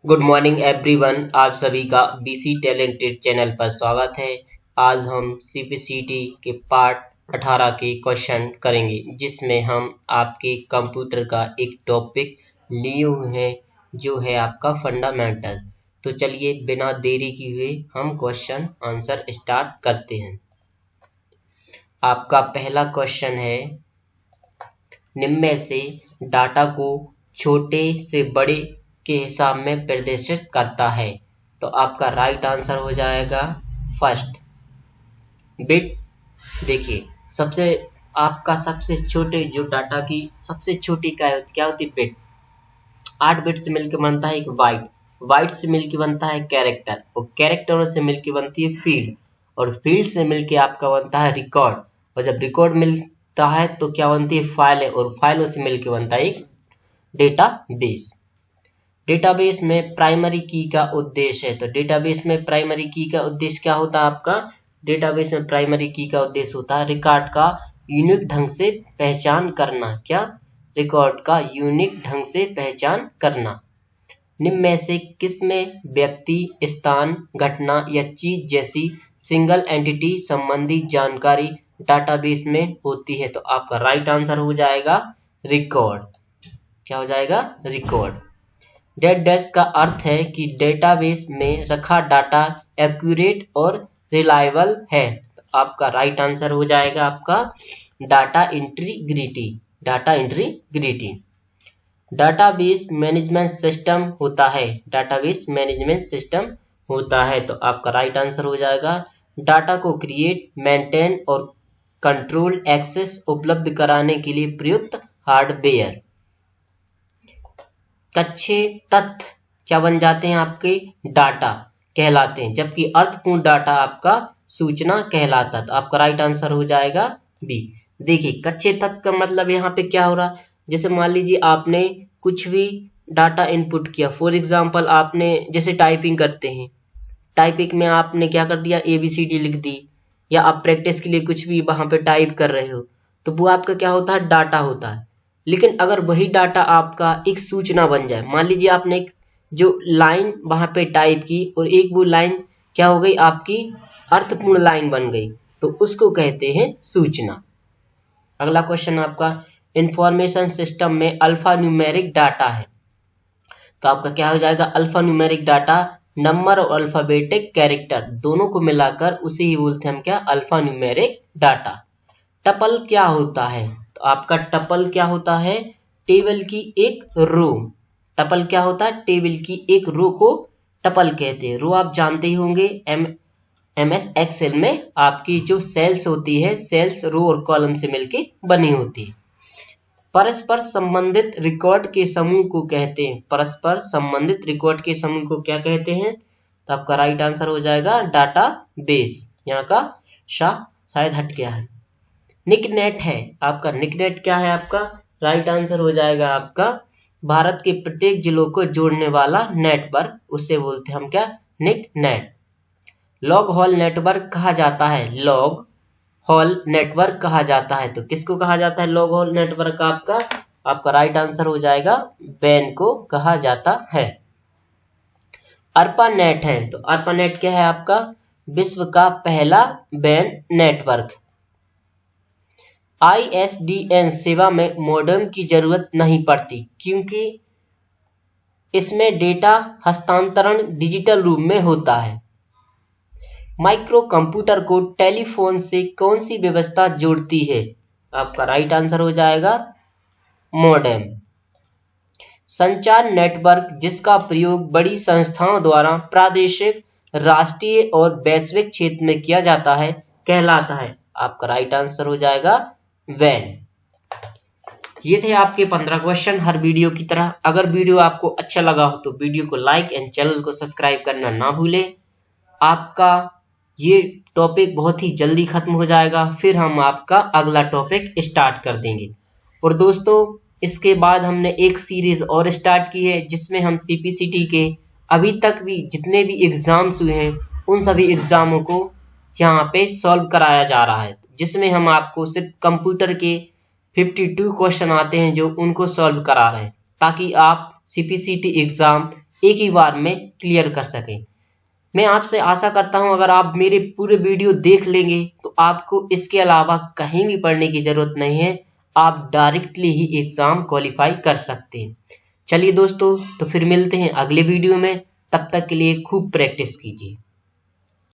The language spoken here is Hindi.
गुड मॉर्निंग एवरीवन, आप सभी का बीसी टैलेंटेड चैनल पर स्वागत है। आज हम सीपीसीटी के पार्ट 18 के क्वेश्चन करेंगे, जिसमें हम आपके कंप्यूटर का एक टॉपिक लिए हुए हैं जो है आपका फंडामेंटल। तो चलिए बिना देरी किए हुए हम क्वेश्चन आंसर स्टार्ट करते हैं। आपका पहला क्वेश्चन है, निम्न में से डाटा को छोटे से बड़े के हिसाब में प्रदर्शित करता है। तो आपका राइट आंसर हो जाएगा फर्स्ट बिट। देखिए सबसे छोटे जो डाटा की सबसे छोटी क्या होती बिट। 8 बिट से मिलकर बनता है एक बाइट से मिलकर बनता है कैरेक्टर, और कैरेक्टरों से मिलकर बनती है फील्ड, और फील्ड से मिलकर आपका बनता है रिकॉर्ड, और जब रिकॉर्ड मिलता है तो क्या बनती है फाइलें, और फाइलों से मिलकर बनता है एक डेटाबेस। डेटाबेस में प्राइमरी की का उद्देश्य है। तो डेटाबेस में प्राइमरी की का उद्देश्य क्या होता है आपका? डेटाबेस में प्राइमरी की का उद्देश्य होता है रिकॉर्ड का यूनिक ढंग से पहचान करना। क्या? रिकॉर्ड का यूनिक ढंग से पहचान करना। निम्न में से किसमें व्यक्ति, स्थान, घटना या चीज जैसी सिंगल एंटिटी संबंधी जानकारी डाटाबेस में होती है? तो आपका राइट आंसर हो जाएगा रिकॉर्ड। क्या हो जाएगा? रिकॉर्ड। डेट डेस्क का अर्थ है कि डेटाबेस में रखा डाटा एक्यूरेट और रिलायबल है। तो आपका राइट आंसर हो जाएगा आपका data integrity. Data integrity database management system होता है। डाटाबेस मैनेजमेंट सिस्टम होता है। तो आपका राइट आंसर हो जाएगा डाटा को क्रिएट, मेंटेन और कंट्रोल एक्सेस उपलब्ध कराने के लिए प्रयुक्त हार्डवेयर। कच्चे तथ्य क्या बन जाते हैं? आपके डाटा कहलाते हैं, जबकि अर्थपूर्ण डाटा आपका सूचना कहलाता है। तो आपका राइट आंसर हो जाएगा बी। देखिए कच्चे तथ्य का मतलब यहाँ पे क्या हो रहा, जैसे मान लीजिए आपने कुछ भी डाटा इनपुट किया। फॉर एग्जाम्पल आपने जैसे टाइपिंग करते हैं, टाइपिंग में आपने क्या कर दिया, ABCD लिख दी, या आप प्रैक्टिस के लिए कुछ भी वहां पे टाइप कर रहे हो, तो वो आपका क्या होता है? डाटा होता है। लेकिन अगर वही डाटा आपका एक सूचना बन जाए, मान लीजिए आपने एक जो लाइन वहां पे टाइप की और एक वो लाइन क्या हो गई, आपकी अर्थपूर्ण लाइन बन गई, तो उसको कहते हैं सूचना। अगला क्वेश्चन आपका, इंफॉर्मेशन सिस्टम में अल्फा न्यूमेरिक डाटा है। तो आपका क्या हो जाएगा? अल्फा न्यूमेरिक डाटा नंबर और अल्फाबेटिक कैरेक्टर दोनों को मिलाकर उसे ही बोलते हैं हम क्या? Alpha numeric data. टपल क्या होता है? तो आपका टपल क्या होता है? टेबल की एक रो। टपल क्या होता है? टेबल की एक रो को टपल कहते हैं। रो आप जानते ही होंगे, MS एक्सेल में आपकी जो सेल्स होती है, सेल्स रो और कॉलम से मिलके बनी होती है। परस्पर संबंधित रिकॉर्ड के समूह को कहते हैं। परस्पर संबंधित रिकॉर्ड के समूह को क्या कहते हैं? तो आपका राइट आंसर हो जाएगा डाटा बेस। यहाँ का शायद हट गया है। निकनेट है आपका। निकनेट क्या है आपका? राइट आंसर हो जाएगा आपका भारत के प्रत्येक जिलों को जोड़ने वाला नेटवर्क, उससे बोलते हैं हम क्या? निकनेट। लॉग हॉल नेटवर्क कहा जाता है। लॉग हॉल नेटवर्क कहा जाता है। तो किसको कहा जाता है लॉग हॉल नेटवर्क? आपका राइट आंसर हो जाएगा वैन को कहा जाता है। अर्पानेट है। तो अर्पानेट क्या है आपका? विश्व का पहला वैन नेटवर्क। ISDN सेवा में मॉडेम की जरूरत नहीं पड़ती, क्योंकि इसमें डेटा हस्तांतरण डिजिटल रूप में होता है। माइक्रो कंप्यूटर को टेलीफोन से कौन सी व्यवस्था जोड़ती है? आपका राइट आंसर हो जाएगा मॉडेम। संचार नेटवर्क जिसका प्रयोग बड़ी संस्थाओं द्वारा प्रादेशिक, राष्ट्रीय और वैश्विक क्षेत्र में किया जाता है कहलाता है। आपका राइट आंसर हो जाएगा वैन। ये थे आपके 15 क्वेश्चन हर वीडियो की तरह। अगर वीडियो आपको अच्छा लगा हो तो वीडियो को लाइक एंड चैनल को सब्सक्राइब करना ना भूलें। आपका ये टॉपिक बहुत ही जल्दी खत्म हो जाएगा, फिर हम आपका अगला टॉपिक स्टार्ट कर देंगे। और दोस्तों इसके बाद हमने एक सीरीज और स्टार्ट की है, जिसमें हम CPCT के अभी तक भी जितने भी एग्जाम्स हुए हैं उन सभी एग्जामों को यहाँ पे सॉल्व कराया जा रहा है, जिसमें हम आपको सिर्फ कंप्यूटर के 52 क्वेश्चन आते हैं जो उनको सॉल्व करा रहे हैं, ताकि आप CPCT एग्जाम एक ही बार में क्लियर कर सकें। मैं आपसे आशा करता हूं अगर आप मेरे पूरे वीडियो देख लेंगे तो आपको इसके अलावा कहीं भी पढ़ने की जरूरत नहीं है, आप डायरेक्टली ही एग्जाम क्वालिफाई कर सकते हैं। चलिए दोस्तों, तो फिर मिलते हैं अगले वीडियो में, तब तक के लिए खूब प्रैक्टिस कीजिए।